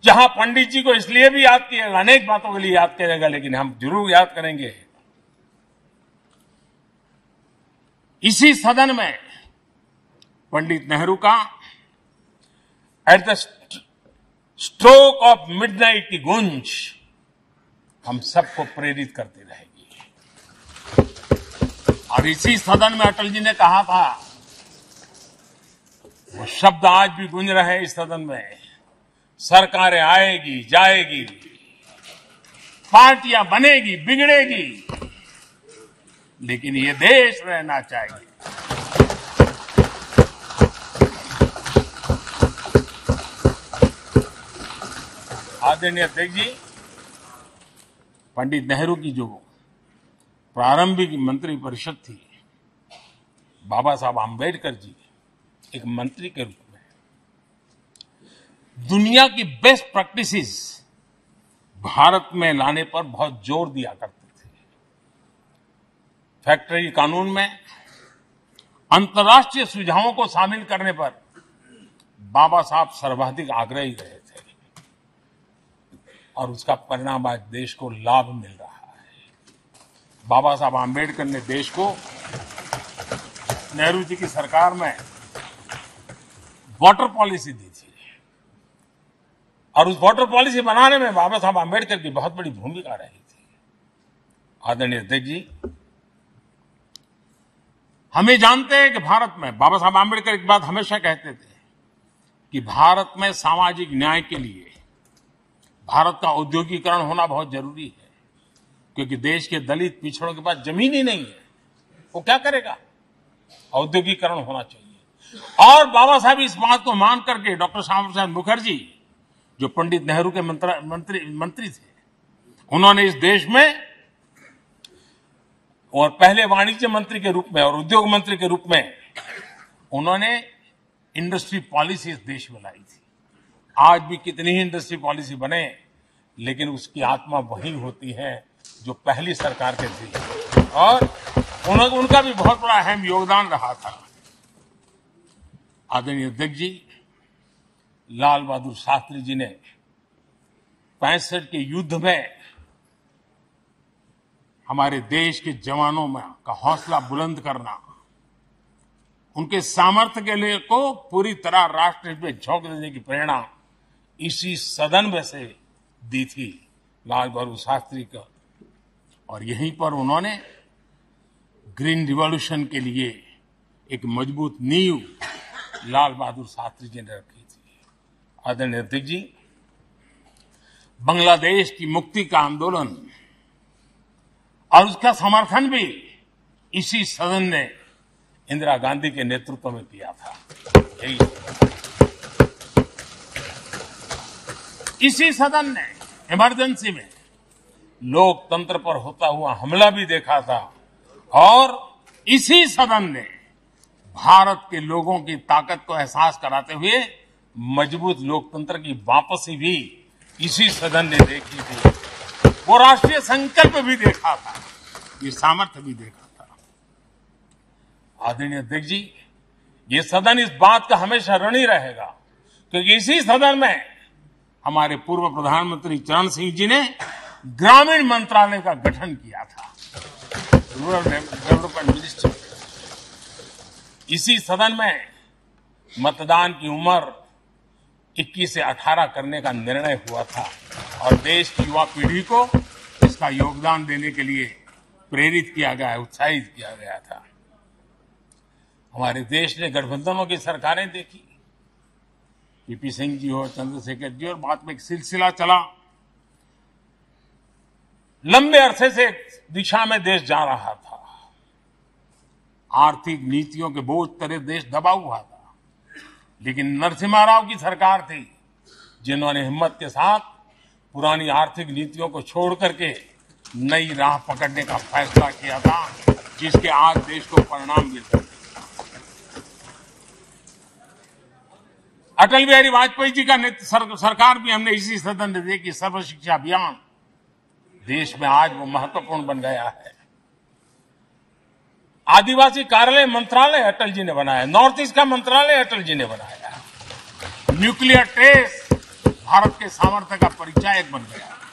जहां पंडित जी को इसलिए भी याद किएगा, अनेक बातों के लिए याद करेगा, लेकिन हम जरूर याद करेंगे इसी सदन में पंडित नेहरू का at the stroke of midnight की गूंज हम सबको प्रेरित करती रहेगी। और इसी सदन में अटल जी ने कहा था, वो शब्द आज भी गूंज रहे हैं इस सदन में, सरकारें आएगी जाएगी, पार्टियां बनेगी बिगड़ेगी, लेकिन ये देश रहना चाहिए। आदरणीय अध्यक्ष जी, पंडित नेहरू की जो प्रारंभिक मंत्रिपरिषद थी, बाबा साहब आम्बेडकर जी एक मंत्री के रूप में दुनिया की बेस्ट प्रैक्टिसेस भारत में लाने पर बहुत जोर दिया करते थे। फैक्ट्री कानून में अंतर्राष्ट्रीय सुझावों को शामिल करने पर बाबा साहब सर्वाधिक आग्रही रहे थे और उसका परिणाम आज देश को लाभ मिल रहा है। बाबा साहब आम्बेडकर ने देश को नेहरू जी की सरकार में वाटर पॉलिसी दी थी और उस वाटर पॉलिसी बनाने में बाबा साहब आम्बेडकर की बहुत बड़ी भूमिका रही थी। आदरणीय अध्यक्ष जी, हमें जानते हैं कि भारत में बाबा साहब आम्बेडकर एक बात हमेशा कहते थे कि भारत में सामाजिक न्याय के लिए भारत का औद्योगिकरण होना बहुत जरूरी है, क्योंकि देश के दलित पिछड़ों के पास जमीन ही नहीं है, वो क्या करेगा? औद्योगिकरण होना चाहिए। और बाबा साहब इस बात को मान करके डॉक्टर श्यामा प्रसाद मुखर्जी, जो पंडित नेहरू के मंत्री थे, उन्होंने इस देश में और पहले वाणिज्य मंत्री के रूप में और उद्योग मंत्री के रूप में उन्होंने इंडस्ट्री पॉलिसी इस देश में लाई थी। आज भी कितनी ही इंडस्ट्री पॉलिसी बने, लेकिन उसकी आत्मा वही होती है जो पहली सरकार के थी, और उनका भी बहुत बड़ा अहम योगदान रहा था। आदरणीय अध्यक्ष जी, लाल बहादुर शास्त्री जी ने 65 के युद्ध में हमारे देश के जवानों में का हौसला बुलंद करना, उनके सामर्थ्य के लिए को पूरी तरह राष्ट्र में झोंक देने की प्रेरणा इसी सदन में से दी थी लाल बहादुर शास्त्री का। और यहीं पर उन्होंने ग्रीन रिवॉल्यूशन के लिए एक मजबूत नींव लाल बहादुर शास्त्री जी ने रखी थी। आदरणीय अध्यक्ष जी, बांग्लादेश की मुक्ति का आंदोलन और उसका समर्थन भी इसी सदन ने इंदिरा गांधी के नेतृत्व में किया था। इसी सदन ने इमरजेंसी में लोकतंत्र पर होता हुआ हमला भी देखा था, और इसी सदन ने भारत के लोगों की ताकत को एहसास कराते हुए मजबूत लोकतंत्र की वापसी भी इसी सदन ने देखी थी। वो राष्ट्रीय संकल्प भी देखा था, ये सामर्थ्य भी देखा था। आदरणीय अध्यक्ष जी, ये सदन इस बात का हमेशा ऋणी रहेगा, क्योंकि इसी सदन में हमारे पूर्व प्रधानमंत्री चरण सिंह जी ने ग्रामीण मंत्रालय का गठन किया था, रूरल डेवलपमेंट मिनिस्ट्री। इसी सदन में मतदान की उम्र 21 से 18 करने का निर्णय हुआ था और देश की युवा पीढ़ी को इसका योगदान देने के लिए प्रेरित किया गया, उत्साहित किया गया था। हमारे देश ने गठबंधनों की सरकारें देखी, पीपी सिंह जी हो, चंद्रशेखर जी, और बाद में एक सिलसिला चला। लंबे अरसे से एक दिशा में देश जा रहा था, आर्थिक नीतियों के बोझ तले देश दबा हुआ था, लेकिन नरसिम्हा राव की सरकार थी जिन्होंने हिम्मत के साथ पुरानी आर्थिक नीतियों को छोड़ करके नई राह पकड़ने का फैसला किया था, जिसके आज देश को परिणाम मिलते हैं। अटल बिहारी वाजपेयी जी का सरकार भी हमने इसी सदन ने देखी। सर्व शिक्षा अभियान देश में आज वो महत्वपूर्ण बन गया है। आदिवासी कार्यालय मंत्रालय अटल जी ने बनाया, नॉर्थ ईस्ट का मंत्रालय अटल जी ने बनाया, न्यूक्लियर टेस्ट भारत के सामर्थ्य का परिचायक बन गया।